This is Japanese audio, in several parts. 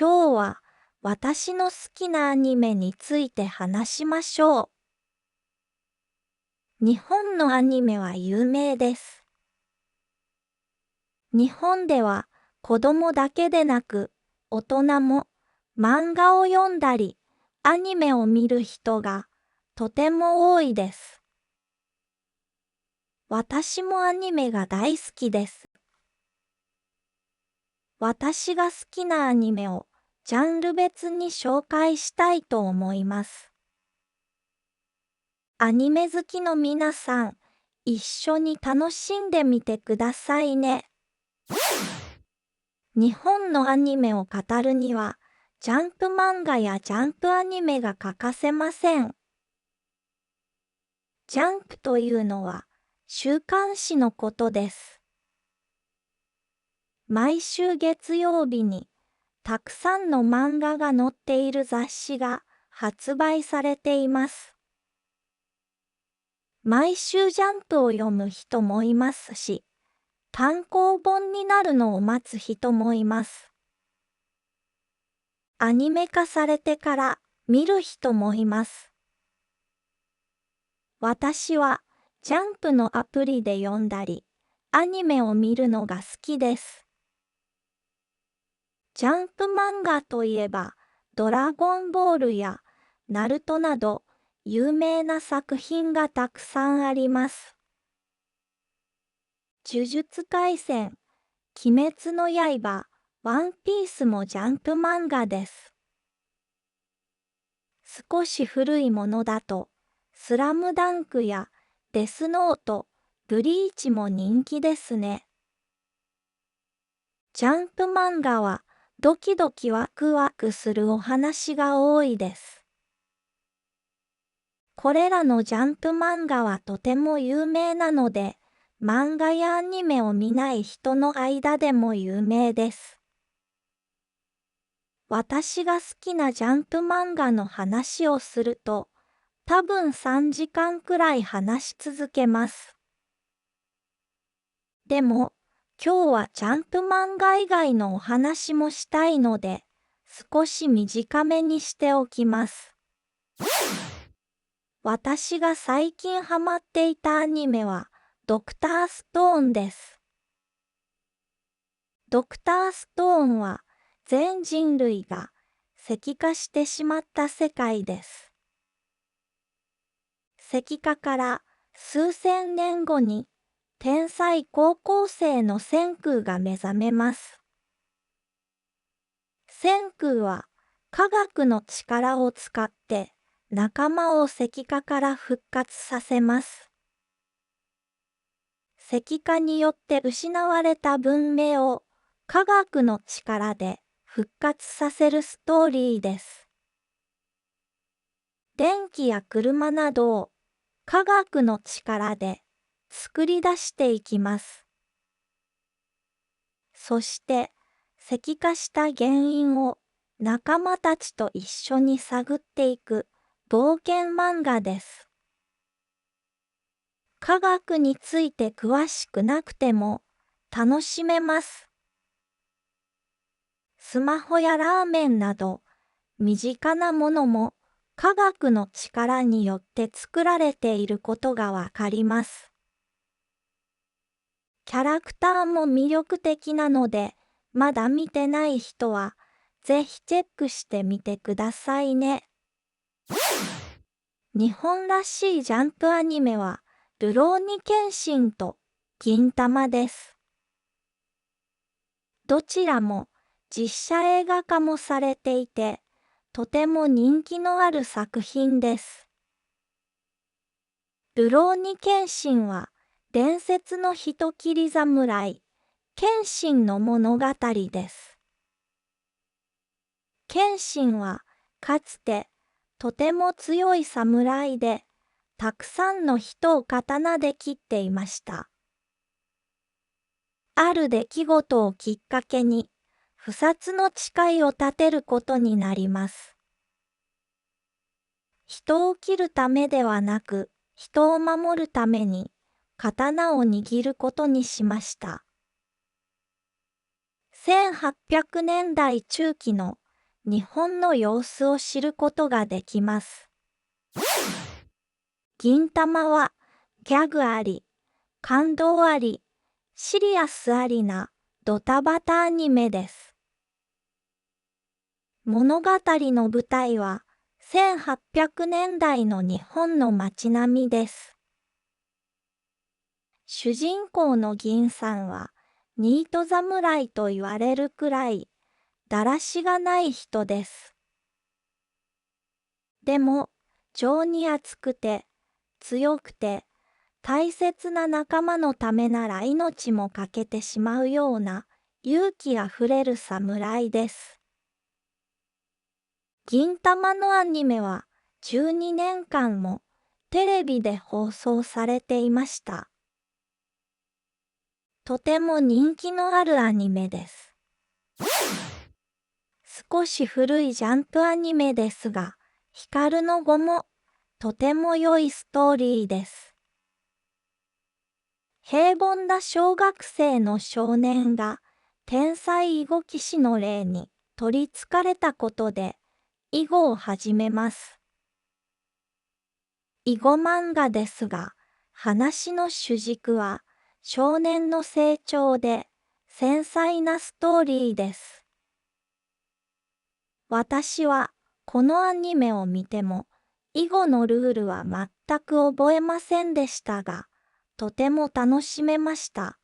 今日は私の好きなアニメについて話しましょう。日本のアニメは有名です。日本では子供だけでなく大人も漫画を読んだりアニメを見る人がとても多いです。私もアニメが大好きです。私が好きなアニメをジャンル別に紹介したいと思います。アニメ好きの皆さん、一緒に楽しんでみてくださいね。日本のアニメを語るには、ジャンプ漫画やジャンプアニメが欠かせません。ジャンプというのは週刊誌のことです。毎週月曜日にたくさんの漫画が載っている雑誌が発売されています。毎週ジャンプを読む人もいますし、単行本になるのを待つ人もいます。アニメ化されてから見る人もいます。私はジャンプのアプリで読んだり、アニメを見るのが好きです。ジャンプ漫画といえば、ドラゴンボールやナルトなど有名な作品がたくさんあります。呪術廻戦、鬼滅の刃、ワンピースもジャンプ漫画です。少し古いものだと、スラムダンクやデスノート、ブリーチも人気ですね。ジャンプ漫画はドキドキワクワクするお話が多いです。これらのジャンプ漫画はとても有名なので、漫画やアニメを見ない人の間でも有名です。私が好きなジャンプ漫画の話をすると、多分3時間くらい話し続けます。でも、今日はジャンプ漫画以外のお話もしたいので、少し短めにしておきます。私が最近ハマっていたアニメは、ドクターストーンです。ドクターストーンは、全人類が石化してしまった世界です。石化から数千年後に天才高校生の千空が目覚めます。千空は科学の力を使って仲間を石化から復活させます。石化によって失われた文明を科学の力で復活させるストーリーです。電気や車などを科学の力で作り出していきます。そして石化した原因を仲間たちと一緒に探っていく冒険漫画です。科学について詳しくなくても楽しめます。スマホやラーメンなど身近なものも科学の力によって作られていることがわかります。キャラクターも魅力的なので、まだ見てない人はぜひチェックしてみてくださいね。日本らしいジャンプアニメは、るろうに剣心と銀魂です。どちらも実写映画化もされていて、とても人気のある作品です。るろうに剣心は、伝説の人斬り侍、剣心の物語です。剣心は、かつて、とても強い侍で、たくさんの人を刀で切っていました。ある出来事をきっかけに、不殺の誓いを立てることになります。人を切るためではなく、人を守るために、刀を握ることにしました。1800年代中期の日本の様子を知ることができます。銀魂はギャグあり、感動あり、シリアスありなドタバタアニメです。物語の舞台は1800年代の日本の街並みです。主人公の銀さんはニート侍と言われるくらいだらしがない人です。でも情に厚くて強くて大切な仲間のためなら命も懸けてしまうような勇気あふれる侍です。銀魂のアニメは12年間もテレビで放送されていました。とても人気のあるアニメです。少し古いジャンプアニメですが、光の碁もとても良いストーリーです。平凡な小学生の少年が天才囲碁棋士の霊に取りつかれたことで囲碁を始めます。囲碁漫画ですが、話の主軸は少年の成長で繊細なストーリーです。私はこのアニメを見ても囲碁のルールは全く覚えませんでしたが、とても楽しめました。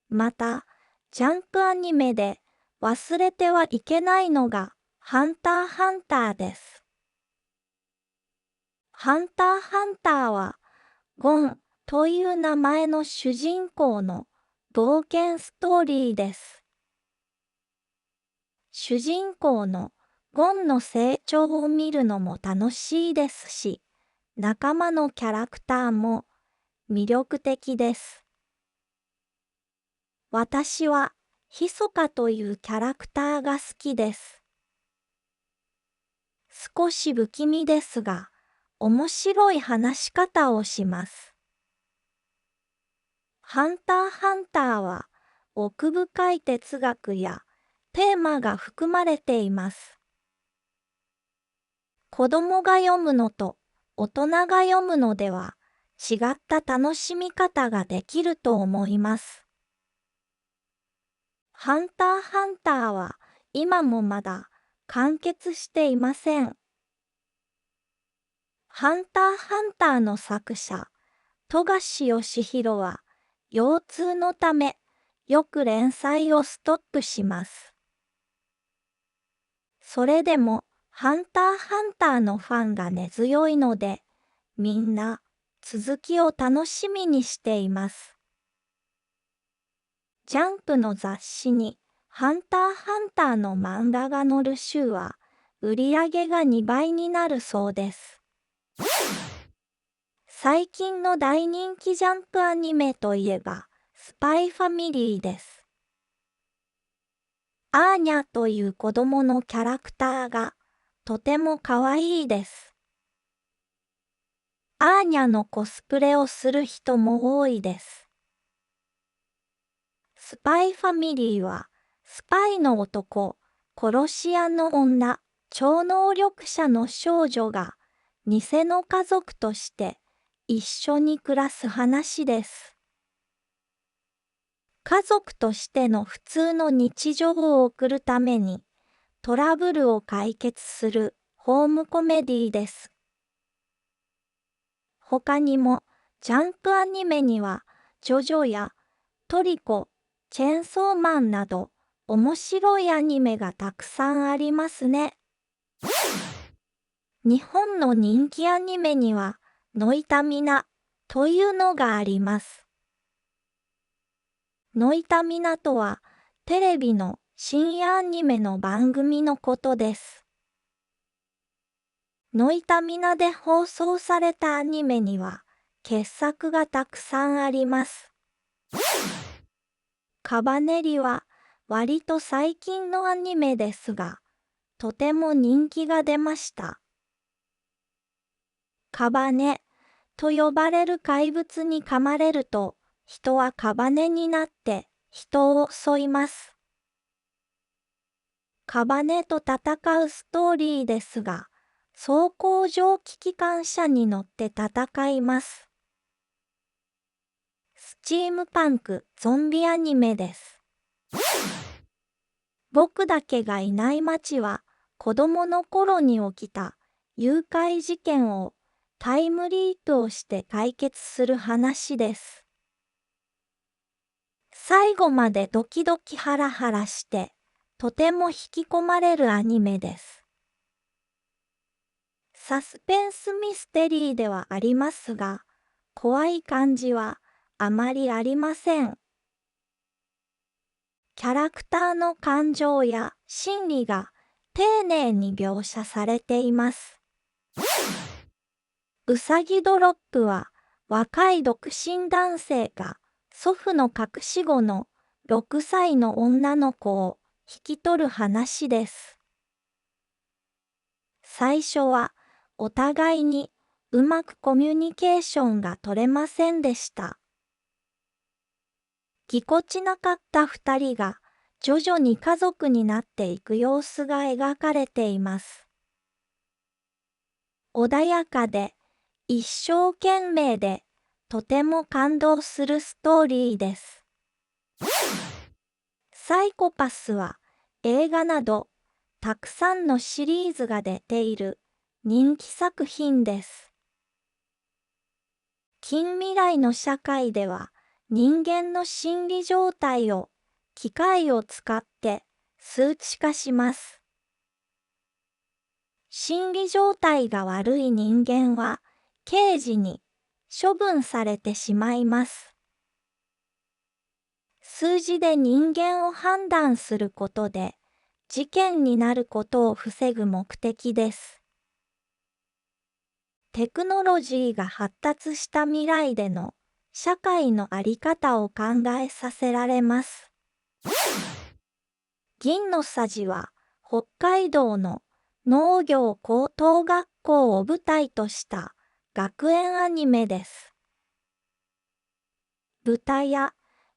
また、ジャンプアニメで忘れてはいけないのがハンターハンターです。ハンターハンターはゴンという名前の主人公の冒険ストーリーです。主人公のゴンの成長を見るのも楽しいですし、仲間のキャラクターも魅力的です。私はヒソカというキャラクターが好きです。少し不気味ですが、面白い話し方をします。ハンターハンターは奥深い哲学やテーマが含まれています。子供が読むのと大人が読むのでは違った楽しみ方ができると思います。ハンターハンターは今もまだ完結していません。ハンターハンターの作者、富樫義弘は腰痛のためよく連載をストップします。それでもハンターハンターのファンが根強いので、みんな続きを楽しみにしています。ジャンプの雑誌にハンターハンターの漫画が載る週は売り上げが2倍になるそうです。最近の大人気ジャンプアニメといえばスパイファミリーです。アーニャという子供のキャラクターがとても可愛いです。アーニャのコスプレをする人も多いです。スパイファミリーはスパイの男、殺し屋の女、超能力者の少女が偽の家族として一緒に暮らす話です。家族としての普通の日常を送るためにトラブルを解決するホームコメディです。他にもジャンプアニメにはジョジョやトリコ、チェンソーマンなど面白いアニメがたくさんありますね。日本の人気アニメにはノイタミナというのがあります。ノイタミナとはテレビの深夜アニメの番組のことです。ノイタミナで放送されたアニメには傑作がたくさんあります。カバネリは割と最近のアニメですが、とても人気が出ました。カバネと呼ばれる怪物に噛まれると、人はカバネになって人を襲います。カバネと戦うストーリーですが、装甲蒸気機関車に乗って戦います。スチームパンクゾンビアニメです。僕だけがいない街は、子供の頃に起きた誘拐事件をタイムリープをして解決する話です。最後までドキドキハラハラして、とても引き込まれるアニメです。サスペンスミステリーではありますが、怖い感じはあまりありません。キャラクターの感情や心理が丁寧に描写されています。うさぎドロップは若い独身男性が祖父の隠し子の6歳の女の子を引き取る話です。最初はお互いにうまくコミュニケーションが取れませんでした。ぎこちなかった2人が徐々に家族になっていく様子が描かれています。穏やかで一生懸命でとても感動するストーリーです。サイコパスは映画などたくさんのシリーズが出ている人気作品です。近未来の社会では人間の心理状態を機械を使って数値化します。心理状態が悪い人間は刑事に処分されてしまいます。数字で人間を判断することで事件になることを防ぐ目的です。テクノロジーが発達した未来での社会の在り方を考えさせられます。銀のさじは北海道の農業高等学校を舞台とした学園アニメです。豚や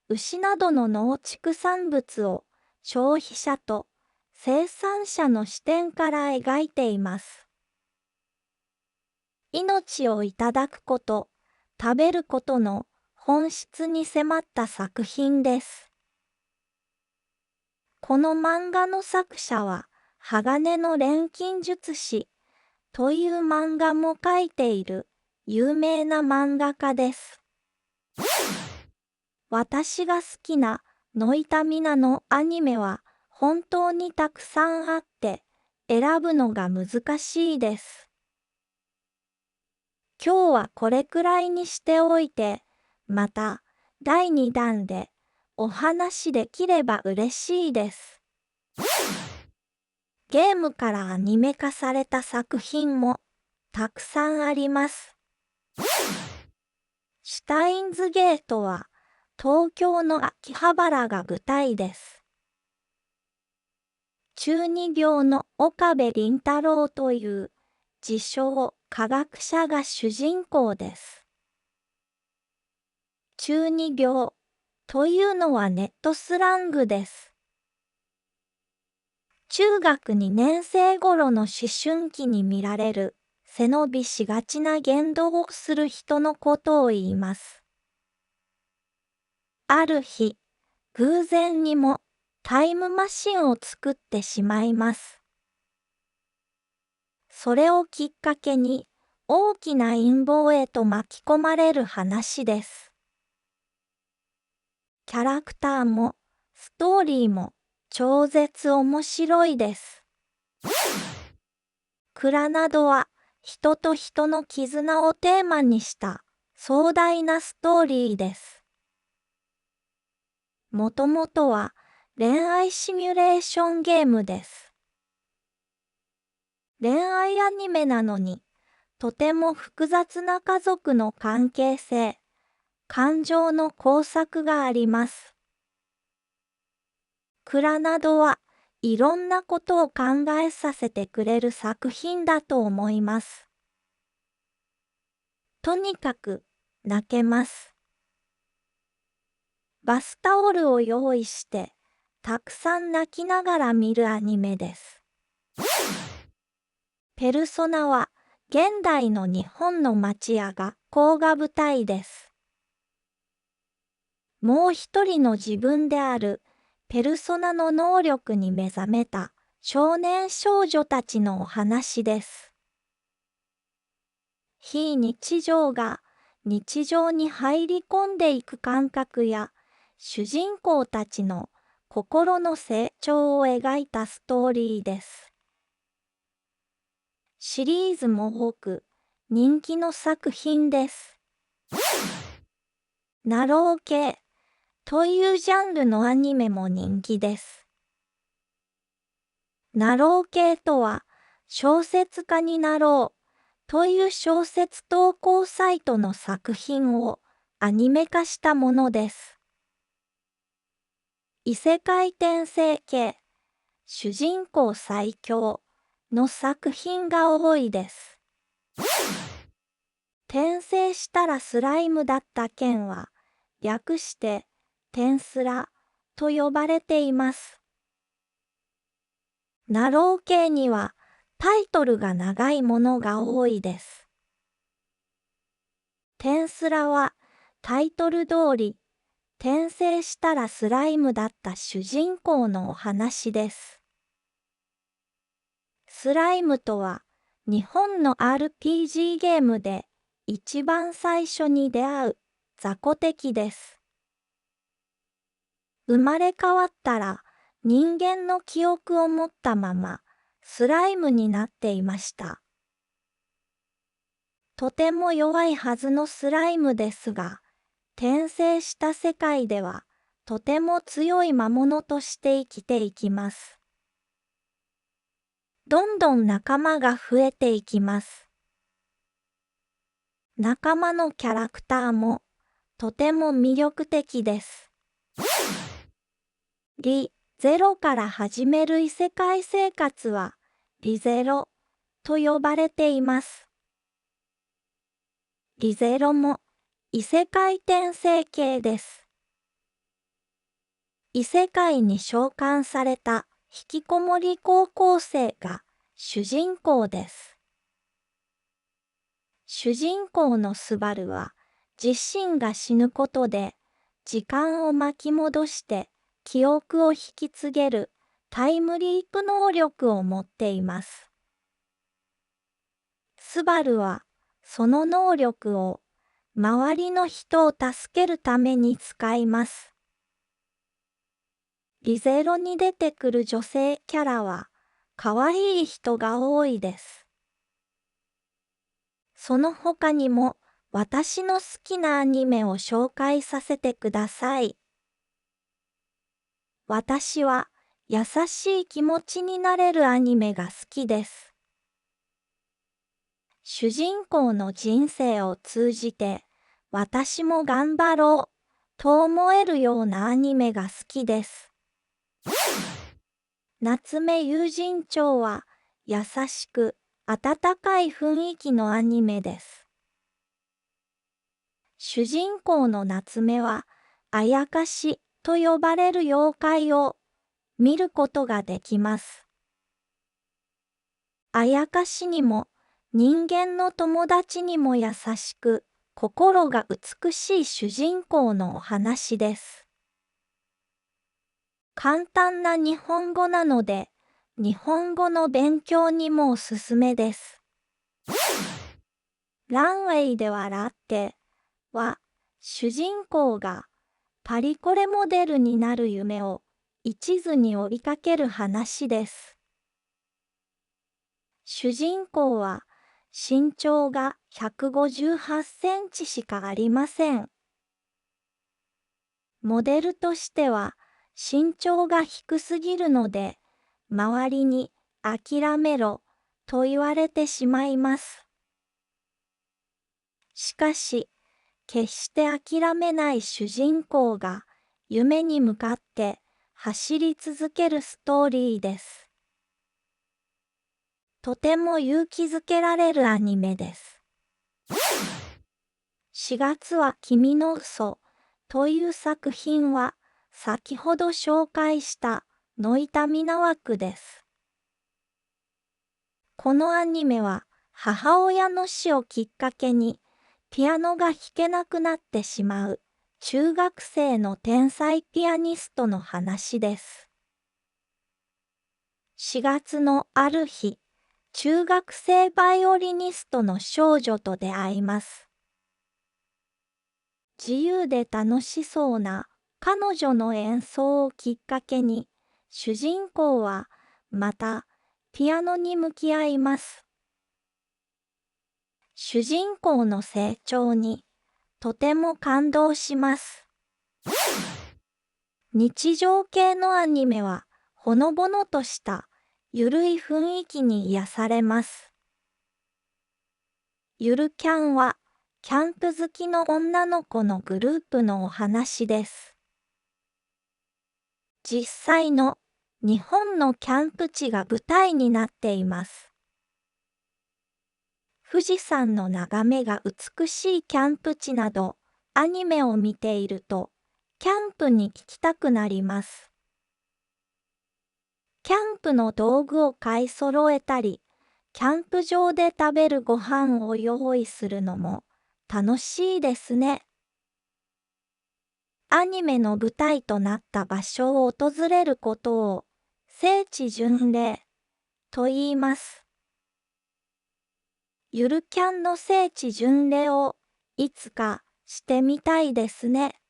牛などの農畜産物を消費者と生産者の視点から描いています。命をいただくこと、食べることの本質に迫った作品です。この漫画の作者は、鋼の錬金術師という漫画も描いている有名な漫画家です。私が好きなノイタミナのアニメは本当にたくさんあって選ぶのが難しいです。今日はこれくらいにしておいて、また第2弾でお話できれば嬉しいです。ゲームからアニメ化された作品もたくさんあります。シュタインズゲートは東京の秋葉原が舞台です。中二病の岡部倫太郎という自称科学者が主人公です。中二病というのはネットスラングです。中学2年生頃の思春期に見られる背伸びしがちな言動をする人のことを言います。ある日、偶然にもタイムマシンを作ってしまいます。それをきっかけに大きな陰謀へと巻き込まれる話です。キャラクターもストーリーも超絶面白いです。クラナドは人と人の絆をテーマにした壮大なストーリーです。もともとは恋愛シミュレーションゲームです。恋愛アニメなのにとても複雑な家族の関係性、感情の交錯があります。クラナドはいろんなことを考えさせてくれる作品だと思います。とにかく泣けます。バスタオルを用意してたくさん泣きながら見るアニメです。ペルソナは現代の日本の町や学校が舞台です。もう一人の自分であるペルソナの能力に目覚めた少年少女たちのお話です。非日常が日常に入り込んでいく感覚や主人公たちの心の成長を描いたストーリーです。シリーズも多く人気の作品です。ナロー系というジャンルのアニメも人気です。ナロー系とは小説家になろうという小説投稿サイトの作品をアニメ化したものです。異世界転生系、主人公最強の作品が多いです。転生したらスライムだった件は、略して転スラと呼ばれています。ナロー系にはタイトルが長いものが多いです。転スラはタイトル通り、転生したらスライムだった主人公のお話です。スライムとは日本の RPG ゲームで一番最初に出会う雑魚敵です。生まれ変わったら人間の記憶を持ったままスライムになっていました。とても弱いはずのスライムですが、転生した世界ではとても強い魔物として生きていきます。どんどん仲間が増えていきます。仲間のキャラクターもとても魅力的です。リゼロから始める異世界生活はリゼロと呼ばれています。リゼロも異世界転生系です。異世界に召喚された引きこもり高校生が主人公です。主人公のスバルは自身が死ぬことで時間を巻き戻して記憶を引き継げるタイムリープ能力を持っています。スバルはその能力を周りの人を助けるために使います。リゼロに出てくる女性キャラは可愛い人が多いです。その他にも私の好きなアニメを紹介させてください。私は優しい気持ちになれるアニメが好きです。主人公の人生を通じて私も頑張ろうと思えるようなアニメが好きです。夏目友人帳は優しく温かい雰囲気のアニメです。主人公の夏目はあやかしと呼ばれる妖怪を見ることができます。あやかしにも人間の友達にも優しく心が美しい主人公のお話です。簡単な日本語なので日本語の勉強にもおすすめです。ランウェイで笑っては主人公がパリコレモデルになる夢を一途に追いかける話です。主人公は身長が158センチしかありません。モデルとしては身長が低すぎるので周りに諦めろと言われてしまいます。しかし決して諦めない主人公が夢に向かって走り続けるストーリーです。とても勇気づけられるアニメです。4月は君の嘘という作品は先ほど紹介したノイタミナ枠です。このアニメは母親の死をきっかけにピアノが弾けなくなってしまう中学生の天才ピアニストの話です。4月のある日、中学生バイオリニストの少女と出会います。自由で楽しそうな彼女の演奏をきっかけに、主人公はまたピアノに向き合います。主人公の成長にとても感動します。日常系のアニメはほのぼのとしたゆるい雰囲気に癒されます。ゆるキャンはキャンプ好きの女の子のグループのお話です。実際の日本のキャンプ地が舞台になっています。富士山の眺めが美しいキャンプ地など、アニメを見ていると、キャンプに行きたくなります。キャンプの道具を買い揃えたり、キャンプ場で食べるご飯を用意するのも楽しいですね。アニメの舞台となった場所を訪れることを聖地巡礼と言います。ゆるキャンの聖地巡礼をいつかしてみたいですね。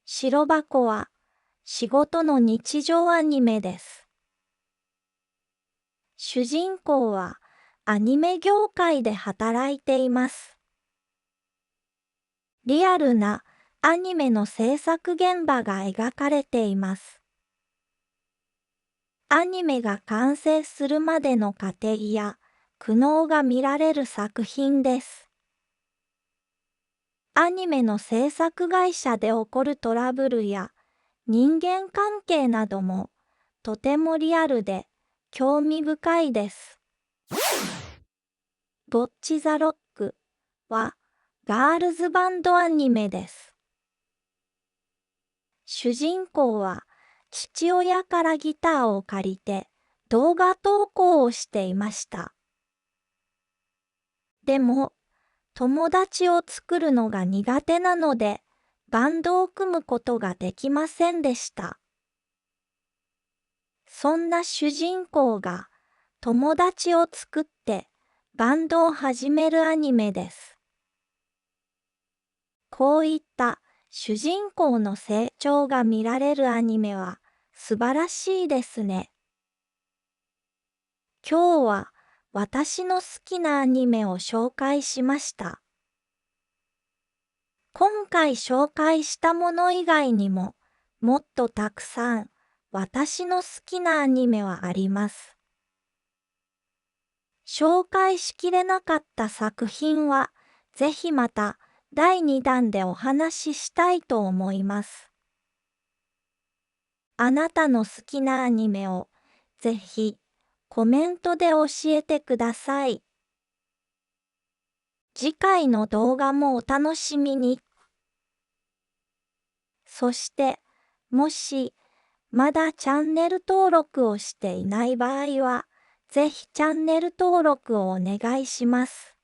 白箱は仕事の日常アニメです。主人公はアニメ業界で働いています。リアルなアニメの制作現場が描かれています。アニメが完成するまでの過程や苦悩が見られる作品です。アニメの制作会社で起こるトラブルや人間関係などもとてもリアルで興味深いです。ボッチ・ザ・ロックはガールズバンドアニメです。主人公は父親からギターを借りて動画投稿をしていました。でも、友達を作るのが苦手なので、バンドを組むことができませんでした。そんな主人公が友達を作ってバンドを始めるアニメです。こういった主人公の成長が見られるアニメは素晴らしいですね。今日は私の好きなアニメを紹介しました。今回紹介したもの以外にももっとたくさん私の好きなアニメはあります。紹介しきれなかった作品はぜひまた第2弾でお話ししたいと思います。あなたの好きなアニメをぜひコメントで教えてください。次回の動画もお楽しみに。そして、もしまだチャンネル登録をしていない場合は、ぜひチャンネル登録をお願いします。